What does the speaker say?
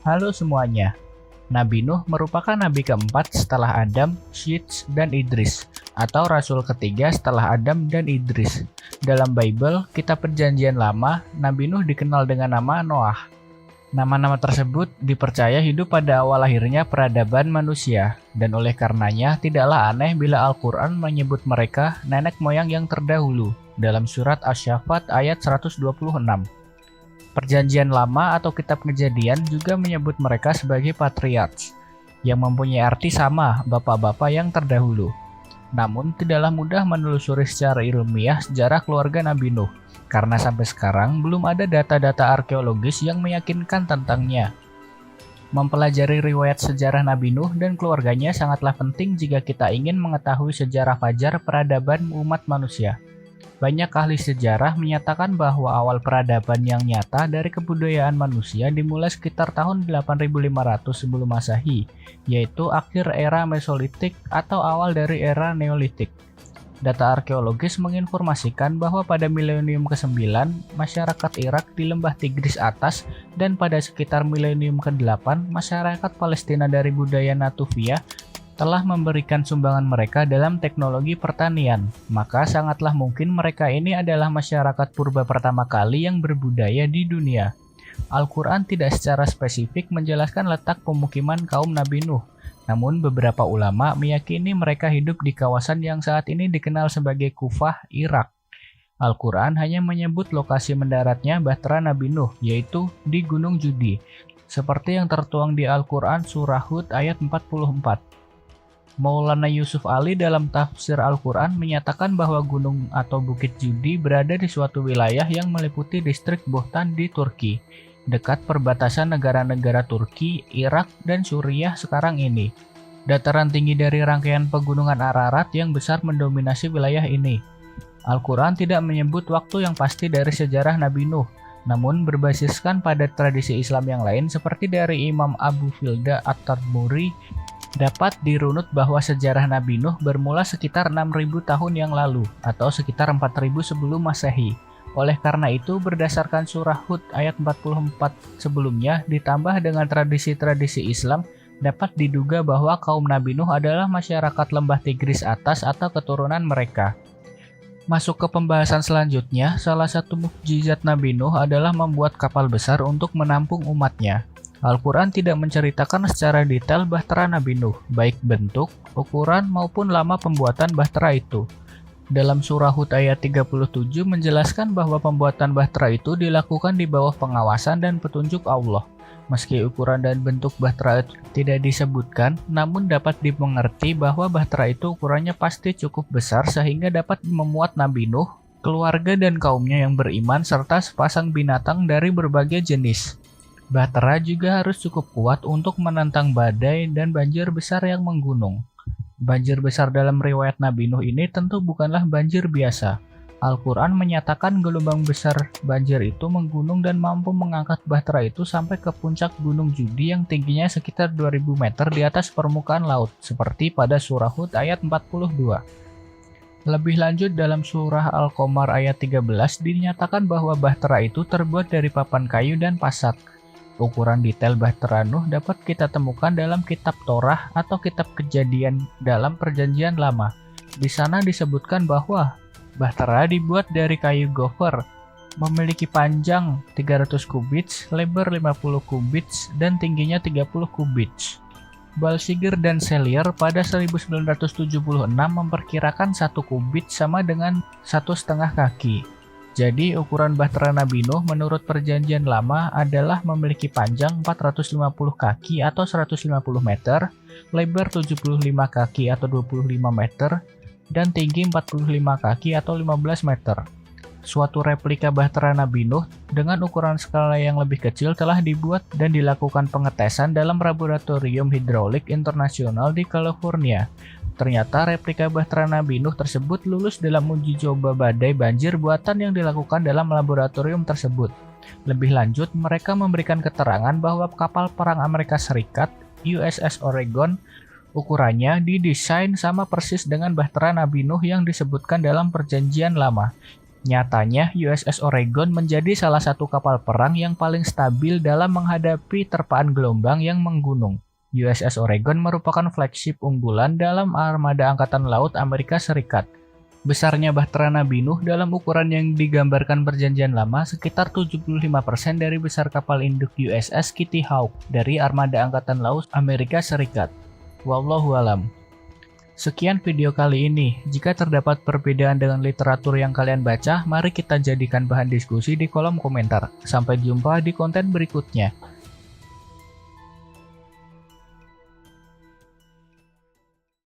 Halo semuanya, Nabi Nuh merupakan nabi keempat setelah Adam, Syed, dan Idris, atau rasul ketiga setelah Adam dan Idris. Dalam Bible, kitab Perjanjian Lama, Nabi Nuh dikenal dengan nama Noah. Nama-nama tersebut dipercaya hidup pada awal lahirnya peradaban manusia, dan oleh karenanya tidaklah aneh bila Al-Quran menyebut mereka nenek moyang yang terdahulu, dalam surat Asy-Syaffat ayat 126. Perjanjian Lama atau Kitab Kejadian juga menyebut mereka sebagai patriarchs, yang mempunyai arti sama, bapak-bapak yang terdahulu. Namun, tidaklah mudah menelusuri secara ilmiah sejarah keluarga Nabi Nuh, karena sampai sekarang belum ada data-data arkeologis yang meyakinkan tentangnya. Mempelajari riwayat sejarah Nabi Nuh dan keluarganya sangatlah penting jika kita ingin mengetahui sejarah fajar peradaban umat manusia. Banyak ahli sejarah menyatakan bahwa awal peradaban yang nyata dari kebudayaan manusia dimulai sekitar tahun 8500 sebelum Masehi, yaitu akhir era Mesolitik atau awal dari era Neolitik. Data arkeologis menginformasikan bahwa pada milenium ke-9, masyarakat Irak di lembah Tigris atas dan pada sekitar milenium ke-8, masyarakat Palestina dari budaya Natufia telah memberikan sumbangan mereka dalam teknologi pertanian, maka sangatlah mungkin mereka ini adalah masyarakat purba pertama kali yang berbudaya di dunia. Al-Quran tidak secara spesifik menjelaskan letak pemukiman kaum Nabi Nuh, namun beberapa ulama meyakini mereka hidup di kawasan yang saat ini dikenal sebagai Kufah, Irak. Al-Quran hanya menyebut lokasi mendaratnya bahtera Nabi Nuh, yaitu di Gunung Judi, seperti yang tertuang di Al-Quran Surah Hud ayat 44. Maulana Yusuf Ali dalam tafsir Al-Quran menyatakan bahwa gunung atau bukit Judi berada di suatu wilayah yang meliputi distrik Bohtan di Turki, dekat perbatasan negara-negara Turki, Irak, dan Suriah sekarang ini. Dataran tinggi dari rangkaian pegunungan Ararat yang besar mendominasi wilayah ini. Al-Quran tidak menyebut waktu yang pasti dari sejarah Nabi Nuh, namun berbasiskan pada tradisi Islam yang lain seperti dari Imam Abu Filda At-Tadmuri, dapat dirunut bahwa sejarah Nabi Nuh bermula sekitar 6.000 tahun yang lalu, atau sekitar 4.000 sebelum Masehi. Oleh karena itu, berdasarkan surah Hud ayat 44 sebelumnya, ditambah dengan tradisi-tradisi Islam, dapat diduga bahwa kaum Nabi Nuh adalah masyarakat lembah Tigris atas atau keturunan mereka. Masuk ke pembahasan selanjutnya, salah satu mukjizat Nabi Nuh adalah membuat kapal besar untuk menampung umatnya. Al-Quran tidak menceritakan secara detail bahtera Nabi Nuh, baik bentuk, ukuran, maupun lama pembuatan bahtera itu. Dalam surah Hud ayat 37 menjelaskan bahwa pembuatan bahtera itu dilakukan di bawah pengawasan dan petunjuk Allah. Meski ukuran dan bentuk bahtera itu tidak disebutkan, namun dapat dimengerti bahwa bahtera itu ukurannya pasti cukup besar sehingga dapat memuat Nabi Nuh, keluarga dan kaumnya yang beriman, serta sepasang binatang dari berbagai jenis. Bahtera juga harus cukup kuat untuk menantang badai dan banjir besar yang menggunung. Banjir besar dalam riwayat Nabi Nuh ini tentu bukanlah banjir biasa. Al-Quran menyatakan gelombang besar banjir itu menggunung dan mampu mengangkat bahtera itu sampai ke puncak Gunung Judi yang tingginya sekitar 2000 meter di atas permukaan laut, seperti pada surah Hud ayat 42. Lebih lanjut dalam surah Al-Qamar ayat 13 dinyatakan bahwa bahtera itu terbuat dari papan kayu dan pasak. Ukuran detail bahtera Nuh dapat kita temukan dalam kitab Torah atau kitab Kejadian dalam Perjanjian Lama. Di sana disebutkan bahwa bahtera dibuat dari kayu gopher, memiliki panjang 300 kubits, lebar 50 kubits, dan tingginya 30 kubits. Balsiger dan Sellier pada 1976 memperkirakan 1 kubit sama dengan 1,5 kaki. Jadi, ukuran bahtera Nabi Nuh menurut Perjanjian Lama adalah memiliki panjang 450 kaki atau 150 meter, lebar 75 kaki atau 25 meter, dan tinggi 45 kaki atau 15 meter. Suatu replika bahtera Nabi Nuh dengan ukuran skala yang lebih kecil telah dibuat dan dilakukan pengetesan dalam Laboratorium Hidrolik Internasional di California. Ternyata replika bahtera Nabi Nuh tersebut lulus dalam uji coba badai banjir buatan yang dilakukan dalam laboratorium tersebut. Lebih lanjut, mereka memberikan keterangan bahwa kapal perang Amerika Serikat, USS Oregon, ukurannya didesain sama persis dengan bahtera Nabi Nuh yang disebutkan dalam Perjanjian Lama. Nyatanya, USS Oregon menjadi salah satu kapal perang yang paling stabil dalam menghadapi terpaan gelombang yang menggunung. USS Oregon merupakan flagship unggulan dalam armada Angkatan Laut Amerika Serikat. Besarnya bahtera Nabi Nuh dalam ukuran yang digambarkan Perjanjian Lama sekitar 75% dari besar kapal induk USS Kitty Hawk dari armada Angkatan Laut Amerika Serikat. Wallahu alam. Sekian video kali ini. Jika terdapat perbedaan dengan literatur yang kalian baca, mari kita jadikan bahan diskusi di kolom komentar. Sampai jumpa di konten berikutnya.